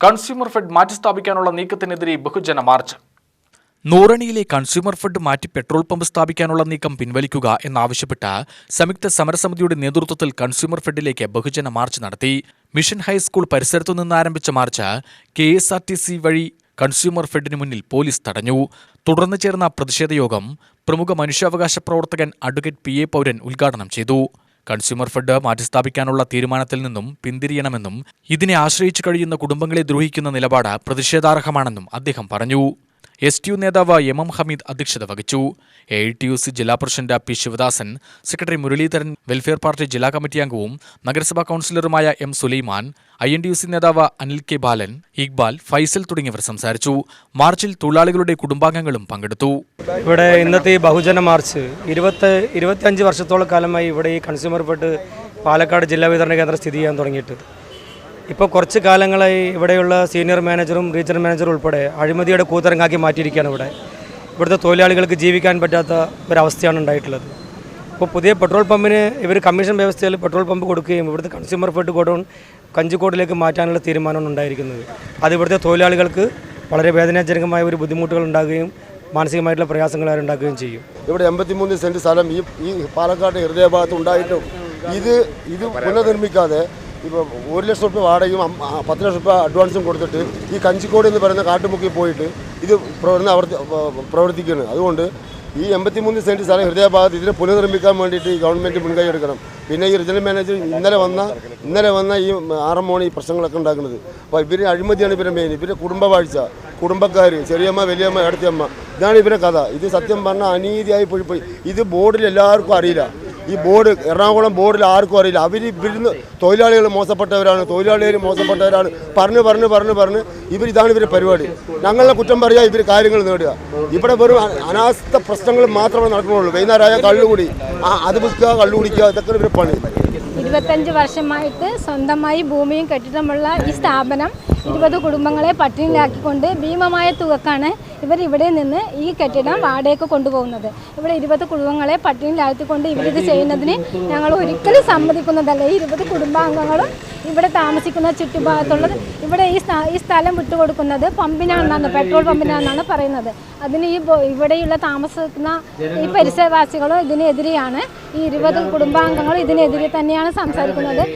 Consumer fed മാറ്റിസ്ഥാപിക്കാനുള്ള നീക്കത്തിനെതിരെ ബഹുജന March. നൂറണിയിലെ consumer fed മാറ്റി പെട്രോൾ പമ്പ് സ്ഥാപിക്കാനുള്ള നീക്കം പിൻവലിക്കുക എന്നാവശ്യപ്പെട്ട് സംയുക്ത സമരസമിതിയുടെ നേതൃത്വത്തിൽ കൺസ്യൂമർ ഫെഡിലേക്ക് ബഹുജന മാർച്ച് നടത്തി. മിഷൻ ഹൈസ്കൂൾ പരിസരത്തു നിന്ന് ആരംഭിച്ച മാർച്ച് KSRTC വഴി കൺസ്യൂമർ ഫെഡിന് മുന്നിൽ പോലീസ് തടഞ്ഞു. തുടർന്ന് ചേർന്ന പ്രതിഷേധ യോഗം പ്രമുഖ മനുഷ്യാവകാശ പ്രവർത്തകൻ അഡ്വക്കേറ്റ് PA പൗരൻ ഉദ്ഘാടനം ചെയ്തു. കൺസ്യൂമർ ഫെഡ് മാറ്റിസ്ഥാപിക്കാനുള്ള തീരുമാനത്തിൽ നിന്നും പിന്തിരിയണമെന്നും ഇതിനെ ആശ്രയിച്ചു കഴിയുന്ന കുടുംബങ്ങളെ ദ്രോഹിക്കുന്ന നിലപാട് പ്രതിഷേധാർഹമാണെന്നും അദ്ദേഹം പറഞ്ഞു. STU നേതാവ് MM ഹമീദ് അധ്യക്ഷത വഹിച്ചു. AITUC ജില്ലാ president P Sivadasan, secretary Muraleedharan, welfare party ജില്ലാ കമ്മിറ്റി അംഗവും നഗരസഭാ കൗൺസിലറുമായ M സുലൈമാൻ, INTUC നേതാവ് അനിൽ K ബാലൻ, ഇക്ബാൽ, ഫൈസൽ തുടങ്ങിയവർ സംസാരിച്ചു. മാർച്ചിൽ തൊഴിലാളികളുടെ കുടുംബാംഗങ്ങളും പങ്കെടുത്തു. ഇവിടെ ഇന്നത്തെ ബഹുജന മാർച്ച് 25 വർഷത്തോളം കാലമായി ഇവിടെ ഈ കൺസ്യൂമർ ഫെഡ് പാലക്കാട് ജില്ലാ വിതരണ കേന്ദ്രം സ്ഥിതി ചെയ്യാൻ തുടങ്ങിയിട്ട് ഇപ്പോൾ കുറച്ച് കാലങ്ങളായി ഇവിടെയുള്ള സീനിയർ മാനേജറും റീജിയണൽ മാനേജറും ഉൾപ്പെടെ അഴിമതിയുടെ കൂത്തരങ്ങാക്കി മാറ്റിയിരിക്കുകയാണ്. ഇവിടുത്തെ തൊഴിലാളികൾക്ക് ജീവിക്കാൻ പറ്റാത്ത ഒരവസ്ഥയാണ് ഉണ്ടായിട്ടുള്ളത്. ഇപ്പോൾ പുതിയ പെട്രോൾ പമ്പിന് ഇവർ കമ്മീഷൻ വ്യവസ്ഥയിൽ പെട്രോൾ പമ്പ് കൊടുക്കുകയും ഇവിടുത്തെ കൺസ്യൂമർ ഫെഡ് ഗോഡൗൺ കഞ്ചിക്കോടിലേക്ക് മാറ്റാനുള്ള തീരുമാനമാണ് ഉണ്ടായിരിക്കുന്നത്. അത് ഇവിടുത്തെ തൊഴിലാളികൾക്ക് വളരെ വേദനാജനകമായ ഒരു ബുദ്ധിമുട്ടുകൾ ഉണ്ടാകുകയും മാനസികമായിട്ടുള്ള പ്രയാസങ്ങൾ ഉണ്ടാക്കുകയും ചെയ്യും. ഇവിടെ 83 സെൻറ്റ് സ്ഥലം ഈ പാലക്കാട് ഹൃദയഭാഗത്ത് ഉണ്ടായിട്ടും ഇത് പുനർനിർമ്മിക്കാതെ ഇപ്പോൾ 1 ലക്ഷം രൂപ വാടകയും 10 ലക്ഷം രൂപ അഡ്വാൻസും കൊടുത്തിട്ട് ഈ കഞ്ചിക്കോട് എന്ന് പറയുന്ന കാട്ടുമുക്കിൽ പോയിട്ട് ഇത് പ്രവർത്തിക്കുകയാണ്. അതുകൊണ്ട് ഈ 83 സെൻറ്റ് സ്ഥലം ഹൃദയഭാഗത്ത് ഇതിനെ പുനർനിർമ്മിക്കാൻ വേണ്ടിയിട്ട് ഈ ഗവൺമെൻറ് മുൻകൈ എടുക്കണം. പിന്നെ ഈ റീജിയണൽ മാനേജർ ഇന്നലെ വന്ന ഈ ആറമ്മോണി ഈ പ്രശ്നങ്ങളൊക്കെ ഉണ്ടാക്കുന്നത്. അപ്പോൾ ഇവർ അഴിമതിയാണ് ഇവരെ മെയിൻ. ഇവരുടെ കുടുംബവാഴ്ച, കുടുംബക്കാർ, ചെറിയമ്മ, വലിയമ്മ, ഇടത്തിയമ്മ, ഇതാണ് ഇവരുടെ കഥ. ഇത് സത്യം പറഞ്ഞാൽ അനീതിയായി പോയി. ഇത് ബോർഡിൽ എല്ലാവർക്കും അറിയില്ല. ഈ ബോർഡ് എറണാകുളം ബോർഡിൽ ആർക്കും അറിയില്ല. ഇവരിന്ന് തൊഴിലാളികൾ മോശപ്പെട്ടവരാണ്, പറഞ്ഞ് ഇതാണ് ഇവരുടെ പരിപാടി. ഞങ്ങളെ കുറ്റം പറയുക, ഇവർ കാര്യങ്ങൾ നേടുക. ഇവിടെ വെറും അനാസ്ഥ പ്രശ്നങ്ങൾ മാത്രമേ നടക്കുന്നുള്ളൂ. വൈകുന്നേരമായ കള്ളുകൂടി, അത് വിൽക്കുക, കള്ളുകുടിക്കുക, ഇതൊക്കെ ഇവർ പണി. 25 വർഷമായിട്ട് സ്വന്തമായി ഭൂമിയും കെട്ടിടമുള്ള ഈ സ്ഥാപനം 20 കുടുംബങ്ങളെ പട്ടിണിയിലാക്കിക്കൊണ്ട് ഭീമമായ തുകക്കാണ് ഇവിടെ നിന്ന് ഈ കെട്ടിടം വാടകയ്ക്ക് കൊണ്ടുപോകുന്നത്. ഇവിടെ 20 കുടുംബങ്ങളെ പട്ടിണിയിലാക്കിക്കൊണ്ട് ഇവരിത് ചെയ്യുന്നതിന് ഞങ്ങൾ ഒരിക്കലും സമ്മതിക്കുന്നതല്ല. ഈ 20 കുടുംബാംഗങ്ങളും ഇവിടെ താമസിക്കുന്ന ചുറ്റുഭാഗത്തുള്ളത് ഇവിടെ ഈ സ്ഥലം വിട്ടുകൊടുക്കുന്നത് പമ്പിനാണെന്നാണ്, പെട്രോൾ പമ്പിനാണെന്നാണ് പറയുന്നത്. അതിന് ഇവിടെയുള്ള താമസിക്കുന്ന ഈ പരിസരവാസികളും ഇതിനെതിരെയാണ്. ഈ 20 കുടുംബാംഗങ്ങളും ഇതിനെതിരെ തന്നെയാണ് സംസാരിക്കുന്നത്.